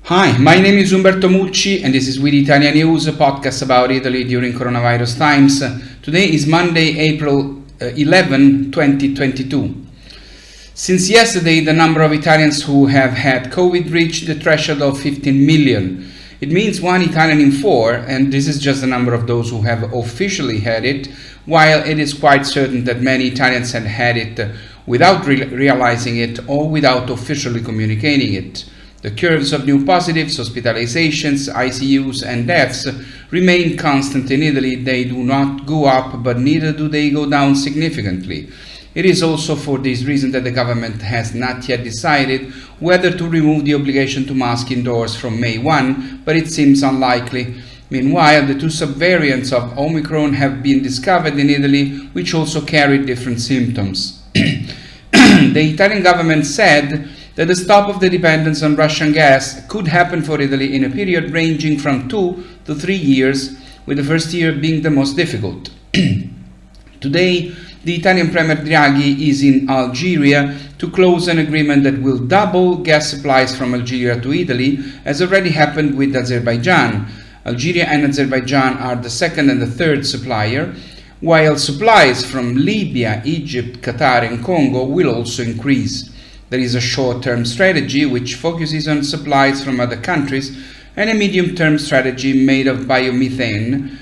Hi, my name is Umberto Mucci and this is We the ItaliaNews, a podcast about Italy during coronavirus times. Today is Monday, April 11, 2022. Since yesterday, the number of Italians who have had COVID reached the threshold of 15 million. It means one Italian in four, and this is just the number of those who have officially had it, while it is quite certain that many Italians had had it without realizing it or without officially communicating it. The curves of new positives, hospitalizations, ICUs and deaths remain constant in Italy. They do not go up, but neither do they go down significantly. It is also for this reason that the government has not yet decided whether to remove the obligation to mask indoors from May 1, but it seems unlikely. Meanwhile, the two subvariants of Omicron have been discovered in Italy, which also carry different symptoms. The Italian government said that the stop of the dependence on Russian gas could happen for Italy in a period ranging from 2 to 3 years, with the first year being the most difficult. Today, the Italian Premier Draghi is in Algeria to close an agreement that will double gas supplies from Algeria to Italy, as already happened with Azerbaijan. Algeria and Azerbaijan are the second and the third supplier, while supplies from Libya, Egypt, Qatar and Congo will also increase. There is a short-term strategy which focuses on supplies from other countries and a medium-term strategy made of biomethane,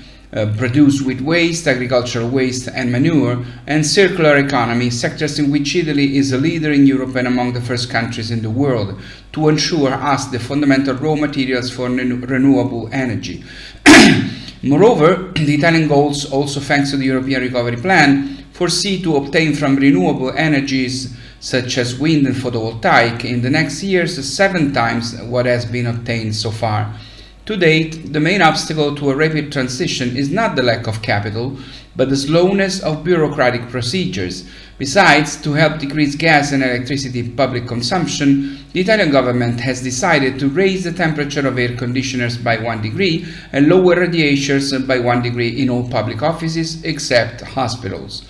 produced with waste, agricultural waste and manure, and circular economy, sectors in which Italy is a leader in Europe and among the first countries in the world, to ensure us the fundamental raw materials for renewable energy. Moreover, the Italian goals, also thanks to the European Recovery Plan, foresee to obtain from renewable energies such as wind and photovoltaic in the next years 7 times what has been obtained so far. To date, the main obstacle to a rapid transition is not the lack of capital, but the slowness of bureaucratic procedures. Besides, to help decrease gas and electricity public consumption, the Italian government has decided to raise the temperature of air conditioners by 1 degree and lower radiators by 1 degree in all public offices except hospitals.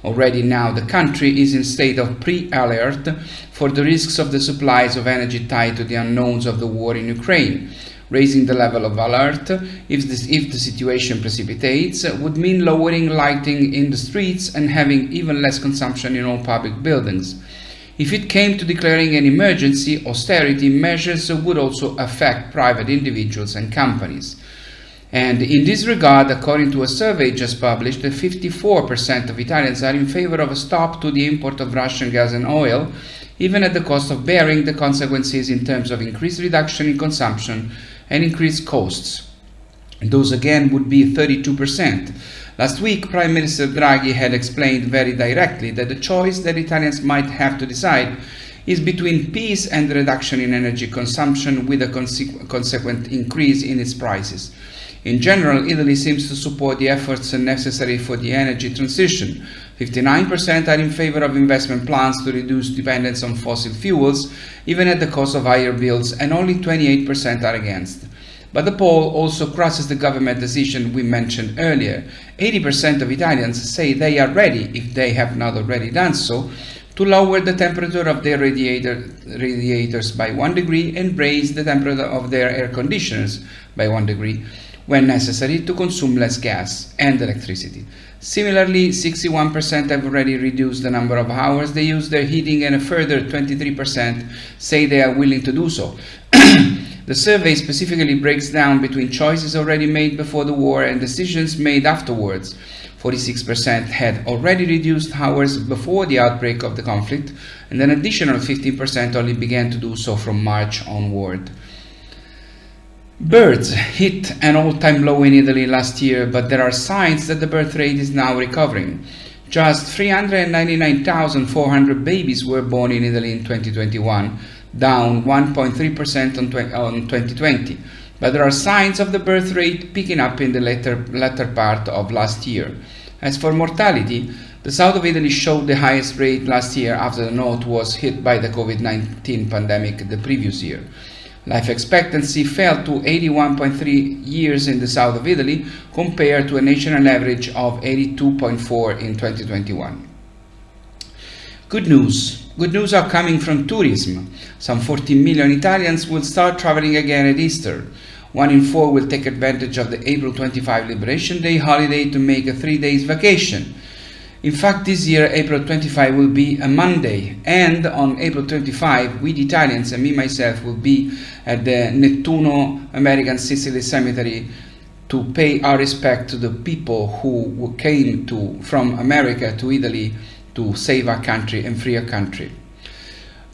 Already now the country is in state of pre-alert for the risks of the supplies of energy tied to the unknowns of the war in Ukraine. Raising the level of alert, if the situation precipitates, would mean lowering lighting in the streets and having even less consumption in all public buildings. If it came to declaring an emergency, austerity measures would also affect private individuals and companies. And in this regard, according to a survey just published, 54% of Italians are in favor of a stop to the import of Russian gas and oil, even at the cost of bearing the consequences in terms of increased reduction in consumption and increased costs. Those again would be 32%. Last week, Prime Minister Draghi had explained very directly that the choice that Italians might have to decide is between peace and the reduction in energy consumption with a consequent increase in its prices. In general, Italy seems to support the efforts necessary for the energy transition. 59% are in favor of investment plans to reduce dependence on fossil fuels, even at the cost of higher bills, and only 28% are against. But the poll also crosses the government decision we mentioned earlier. 80% of Italians say they are ready, if they have not already done so, to lower the temperature of their radiators by 1 degree and raise the temperature of their air conditioners by 1 degree. When necessary, to consume less gas and electricity. Similarly, 61% have already reduced the number of hours they use their heating, and a further 23% say they are willing to do so. The survey specifically breaks down between choices already made before the war and decisions made afterwards. 46% had already reduced hours before the outbreak of the conflict, and an additional 15% only began to do so from March onward. Births hit an all-time low in Italy last year, but there are signs that the birth rate is now recovering. Just 399,400 babies were born in Italy in 2021, down 1.3% on 2020. But there are signs of the birth rate picking up in the latter part of last year. As for mortality, the south of Italy showed the highest rate last year after the north was hit by the COVID-19 pandemic the previous year. Life expectancy fell to 81.3 years in the south of Italy compared to a national average of 82.4 in 2021. Good news. Good news are coming from tourism. Some 14 million Italians will start traveling again at Easter. 1 in 4 will take advantage of the April 25 Liberation Day holiday to make a 3-day vacation. In fact, this year, April 25 will be a Monday, and on April 25, we the Italians and me myself will be at the Nettuno American Sicily Cemetery to pay our respect to the people who came from America to Italy to save our country and free our country.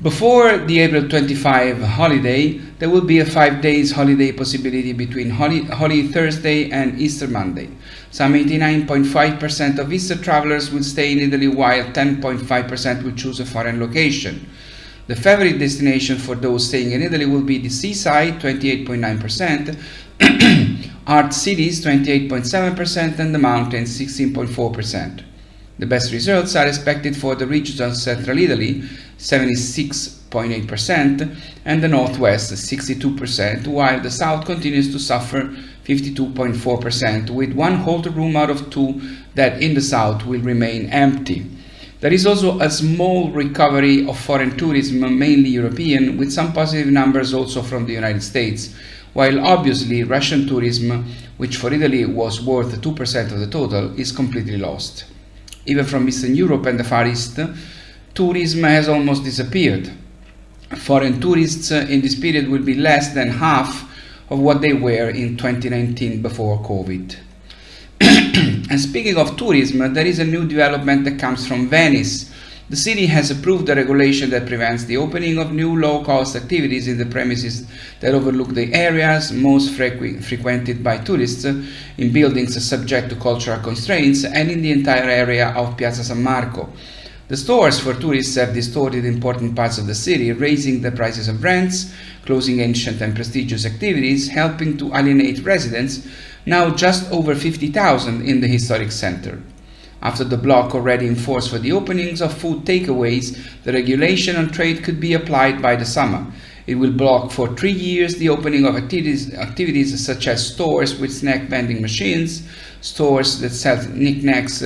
Before the April 25 holiday, there will be a 5 days holiday possibility between Holy Thursday and Easter Monday. Some 89.5% of Easter travelers will stay in Italy, while 10.5% will choose a foreign location. The favorite destination for those staying in Italy will be the seaside, 28.9%, art cities, 28.7%, and the mountains, 16.4%. The best results are expected for the regions of central Italy, 76.8%, and the northwest, 62%, while the south continues to suffer, 52.4%, with 1 hotel room out of 2 that in the south will remain empty. There is also a small recovery of foreign tourism, mainly European, with some positive numbers also from the United States, while obviously Russian tourism, which for Italy was worth 2% of the total, is completely lost. Even from Eastern Europe and the Far East, tourism has almost disappeared. Foreign tourists in this period will be less than half of what they were in 2019 before COVID. And speaking of tourism, there is a new development that comes from Venice. The city has approved a regulation that prevents the opening of new low-cost activities in the premises that overlook the areas most frequented by tourists, in buildings subject to cultural constraints, and in the entire area of Piazza San Marco. The stores for tourists have distorted important parts of the city, raising the prices of rents, closing ancient and prestigious activities, helping to alienate residents, now just over 50,000 in the historic center. After the block already in force for the openings of food takeaways, the regulation on trade could be applied by the summer. It will block for 3 years the opening of activities such as stores with snack vending machines, stores that sell knickknacks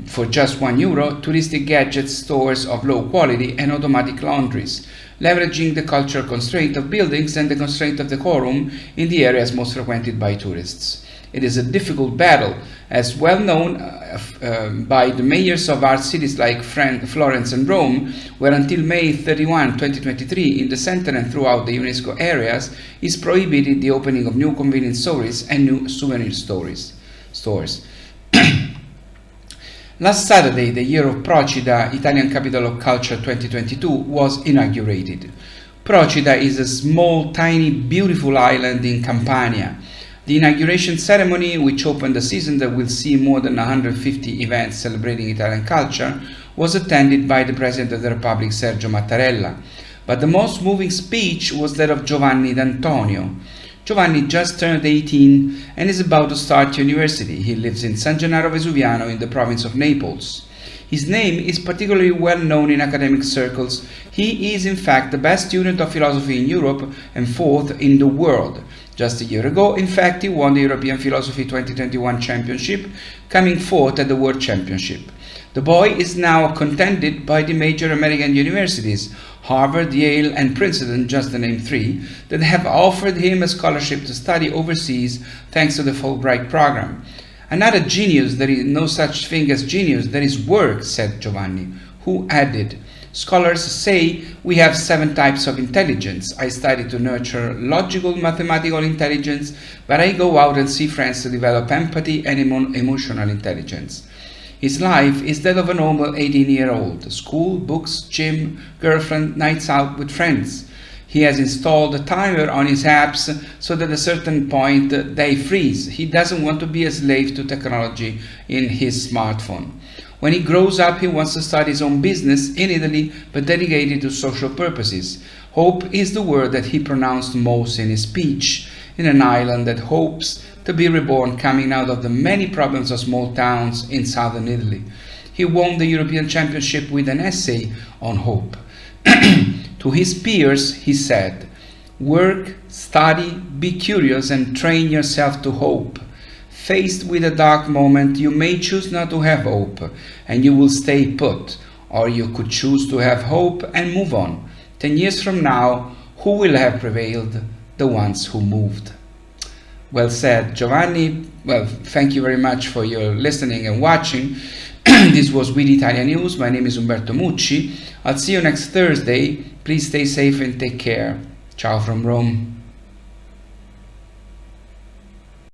for just €1, touristic gadgets, stores of low quality, and automatic laundries, leveraging the cultural constraint of buildings and the constraint of decorum in the areas most frequented by tourists. It is a difficult battle, as well known by the mayors of art cities like Florence and Rome, where until May 31, 2023, in the center and throughout the UNESCO areas, is prohibited the opening of new convenience stores and new souvenir stores. Last Saturday, the year of Procida, Italian Capital of Culture 2022, was inaugurated. Procida is a small, tiny, beautiful island in Campania. The inauguration ceremony, which opened a season that will see more than 150 events celebrating Italian culture, was attended by the President of the Republic, Sergio Mattarella. But the most moving speech was that of Giovanni D'Antonio. Giovanni just turned 18 and is about to start university. He lives in San Gennaro Vesuviano in the province of Naples. His name is particularly well known in academic circles. He is in fact the best student of philosophy in Europe and 4th in the world. Just a year ago, in fact, he won the European Philosophy 2021 Championship, coming 4th at the World Championship. The boy is now contended by the major American universities, Harvard, Yale, and Princeton, just to name 3, that have offered him a scholarship to study overseas thanks to the Fulbright program. Another genius, there is no such thing as genius, there is work, said Giovanni, who added, scholars say we have 7 types of intelligence. I study to nurture logical, mathematical intelligence, but I go out and see friends to develop empathy and emotional intelligence. His life is that of a normal 18-year-old. School, books, gym, girlfriend, nights out with friends. He has installed a timer on his apps so that at a certain point they freeze. He doesn't want to be a slave to technology in his smartphone. When he grows up, he wants to start his own business in Italy, but dedicated to social purposes. Hope is the word that he pronounced most in his speech, in an island that hopes to be reborn, coming out of the many problems of small towns in southern Italy. He won the European Championship with an essay on hope. To his peers, he said, work, study, be curious, and train yourself to hope. Faced with a dark moment, you may choose not to have hope, and you will stay put. or you could choose to have hope and move on. 10 years from now, who will have prevailed? The ones who moved. Well said, Giovanni. Well, thank you very much for your listening and watching. This was We the Italian News. My name is Umberto Mucci. I'll see you next Thursday. Please stay safe and take care. Ciao from Rome.